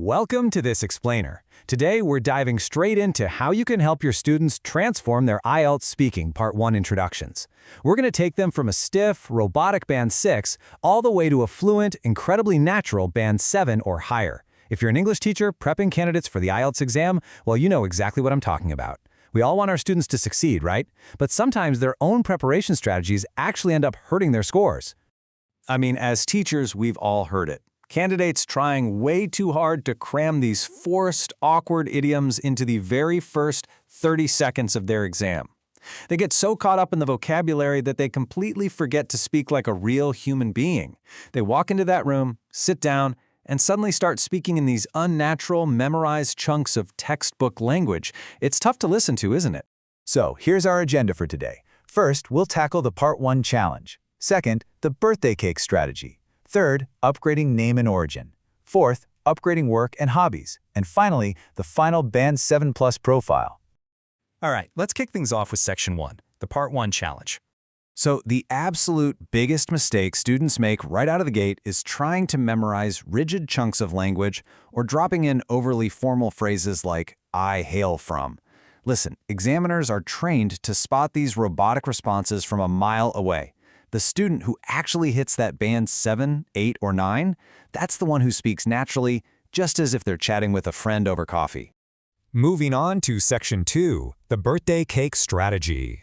Welcome to this explainer. Today we're diving straight into how you can help your students transform their IELTS Speaking Part 1 introductions. We're going to take them from a stiff, robotic Band 6 all the way to a fluent, incredibly natural Band 7 or higher. If you're an English teacher prepping candidates for the IELTS exam, well, you know exactly what I'm talking about. We all want our students to succeed, right? But sometimes their own preparation strategies actually end up hurting their scores. I mean, as teachers, we've all heard it. Candidates trying way too hard to cram these forced, awkward idioms into the very first 30 seconds of their exam. They get so caught up in the vocabulary that they completely forget to speak like a real human being. They walk into that room, sit down, and suddenly start speaking in these unnatural, memorized chunks of textbook language. It's tough to listen to, isn't it? So, here's our agenda for today. First, we'll tackle the Part 1 challenge. Second, the birthday cake strategy. Third, upgrading name and origin. Fourth, upgrading work and hobbies. And finally, the final Band 7+ profile. All right, let's kick things off with Section 1, the Part 1 challenge. So the absolute biggest mistake students make right out of the gate is trying to memorize rigid chunks of language or dropping in overly formal phrases like, I hail from. Listen, examiners are trained to spot these robotic responses from a mile away. The student who actually hits that Band 7, 8, or 9, that's the one who speaks naturally, just as if they're chatting with a friend over coffee. Moving on to Section 2, the birthday cake strategy.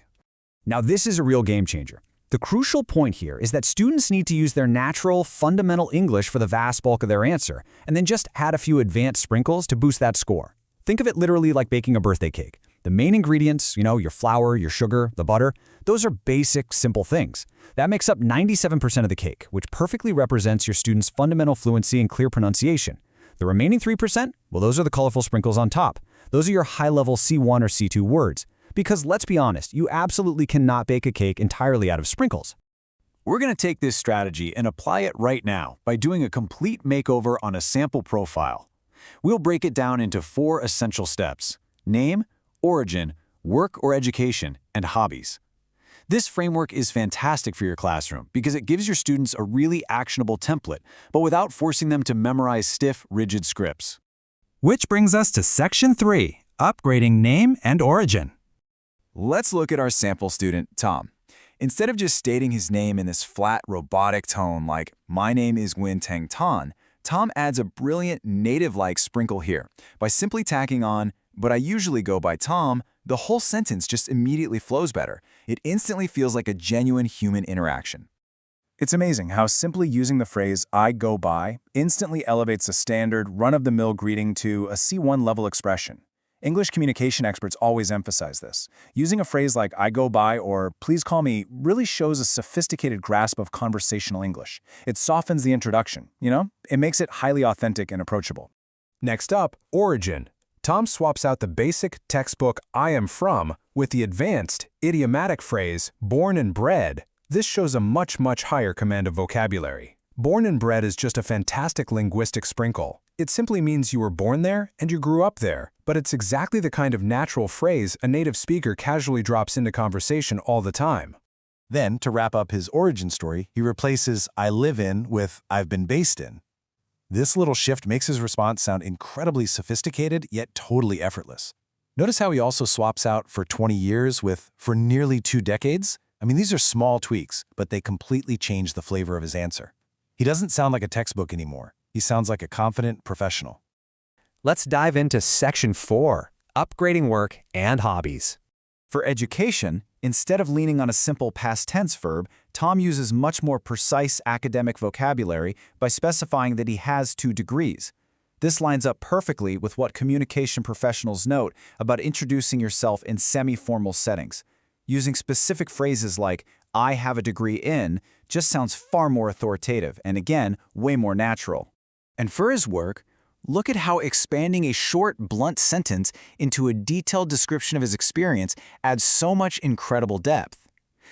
Now this is a real game changer. The crucial point here is that students need to use their natural, fundamental English for the vast bulk of their answer, and then just add a few advanced sprinkles to boost that score. Think of it literally like baking a birthday cake. The main ingredients, your flour, your sugar, the butter, those are basic, simple things. That makes up 97% of the cake, which perfectly represents your students' fundamental fluency and clear pronunciation. The remaining 3%, well, those are the colorful sprinkles on top. Those are your high-level C1 or C2 words. Because let's be honest, you absolutely cannot bake a cake entirely out of sprinkles. We're going to take this strategy and apply it right now by doing a complete makeover on a sample profile. We'll break it down into 4 essential steps: name, origin, work or education, and hobbies. This framework is fantastic for your classroom because it gives your students a really actionable template, but without forcing them to memorize stiff, rigid scripts. Which brings us to Section 3, upgrading name and origin. Let's look at our sample student, Tom. Instead of just stating his name in this flat, robotic tone like, my name is Nguyen Thanh Ton, Tom adds a brilliant native-like sprinkle here by simply tacking on, but I usually go by Tom. The whole sentence just immediately flows better. It instantly feels like a genuine human interaction. It's amazing how simply using the phrase, I go by, instantly elevates a standard, run-of-the-mill greeting to a C1 level expression. English communication experts always emphasize this. Using a phrase like, I go by or please call me really shows a sophisticated grasp of conversational English. It softens the introduction, It makes it highly authentic and approachable. Next up, origin. Tom swaps out the basic textbook I am from with the advanced, idiomatic phrase born and bred. This shows a much higher command of vocabulary. Born and bred is just a fantastic linguistic sprinkle. It simply means you were born there and you grew up there, but it's exactly the kind of natural phrase a native speaker casually drops into conversation all the time. Then, to wrap up his origin story, he replaces I live in with I've been based in. This little shift makes his response sound incredibly sophisticated, yet totally effortless. Notice how he also swaps out for 20 years with for nearly 2 decades? I mean, these are small tweaks, but they completely change the flavor of his answer. He doesn't sound like a textbook anymore. He sounds like a confident professional. Let's dive into Section 4, upgrading work and hobbies. For education, instead of leaning on a simple past tense verb, Tom uses much more precise academic vocabulary by specifying that he has 2 degrees. This lines up perfectly with what communication professionals note about introducing yourself in semi-formal settings. Using specific phrases like, I have a degree in, just sounds far more authoritative and, again, way more natural. And for his work, look at how expanding a short, blunt sentence into a detailed description of his experience adds so much incredible depth.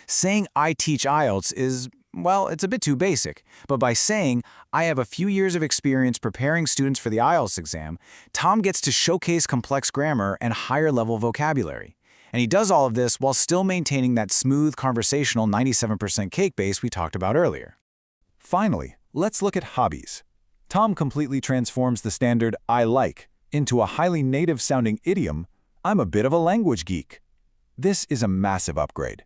Saying I teach IELTS is, well, it's a bit too basic, but by saying I have a few years of experience preparing students for the IELTS exam, Tom gets to showcase complex grammar and higher-level vocabulary. And he does all of this while still maintaining that smooth, conversational 97% cake base we talked about earlier. Finally, let's look at hobbies. Tom completely transforms the standard "I like" into a highly native-sounding idiom, "I'm a bit of a language geek." This is a massive upgrade.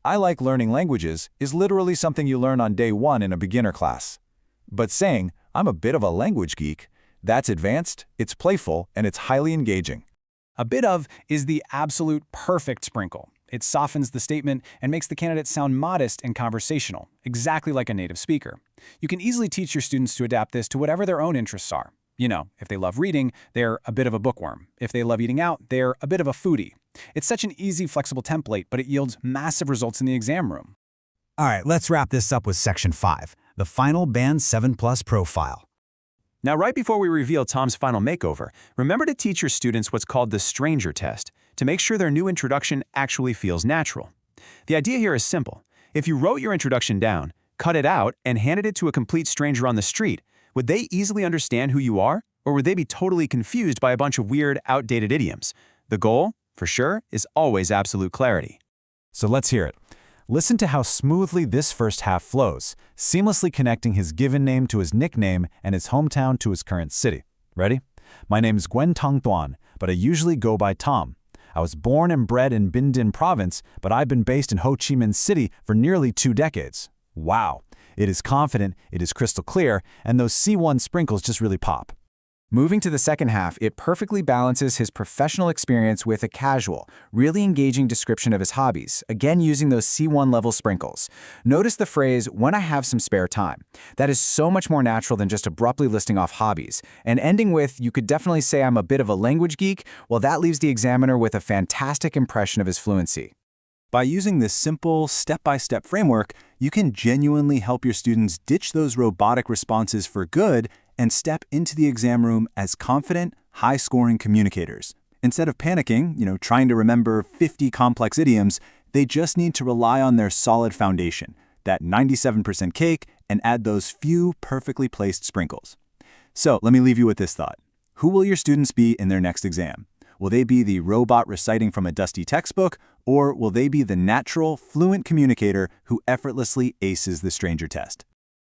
"I like learning languages" is literally something you learn on day one in a beginner class. But saying, "I'm a bit of a language geek," that's advanced, it's playful, and it's highly engaging. A bit of is the absolute perfect sprinkle. It softens the statement and makes the candidate sound modest and conversational, exactly like a native speaker. You can easily teach your students to adapt this to whatever their own interests are. You know, if they love reading, they're a bit of a bookworm. If they love eating out, they're a bit of a foodie. It's such an easy, flexible template, but it yields massive results in the exam room. All right, let's wrap this up with Section 5, the final Band 7 Plus profile. Now, right before we reveal Tom's final makeover, remember to teach your students what's called the stranger test to make sure their new introduction actually feels natural. The idea here is simple. If you wrote your introduction down, cut it out, and handed it to a complete stranger on the street, would they easily understand who you are, or would they be totally confused by a bunch of weird, outdated idioms? The goal, for sure, is always absolute clarity. So let's hear it. Listen to how smoothly this first half flows, seamlessly connecting his given name to his nickname and his hometown to his current city. Ready? My name's Gwen Tong Tuan, but I usually go by Tom. I was born and bred in Binh Dinh province, but I've been based in Ho Chi Minh City for nearly 2 decades. Wow. It is confident, it is crystal clear, and those C1 sprinkles just really pop. Moving to the second half, it perfectly balances his professional experience with a casual, really engaging description of his hobbies, again using those C1 level sprinkles. Notice the phrase, "when I have some spare time." That is so much more natural than just abruptly listing off hobbies. And ending with, "you could definitely say I'm a bit of a language geek," well, that leaves the examiner with a fantastic impression of his fluency. By using this simple, step-by-step framework, you can genuinely help your students ditch those robotic responses for good and step into the exam room as confident, high-scoring communicators. Instead of panicking, trying to remember 50 complex idioms, they just need to rely on their solid foundation, that 97% cake, and add those few perfectly placed sprinkles. So let me leave you with this thought. Who will your students be in their next exam? Will they be the robot reciting from a dusty textbook, or will they be the natural, fluent communicator who effortlessly aces the stranger test?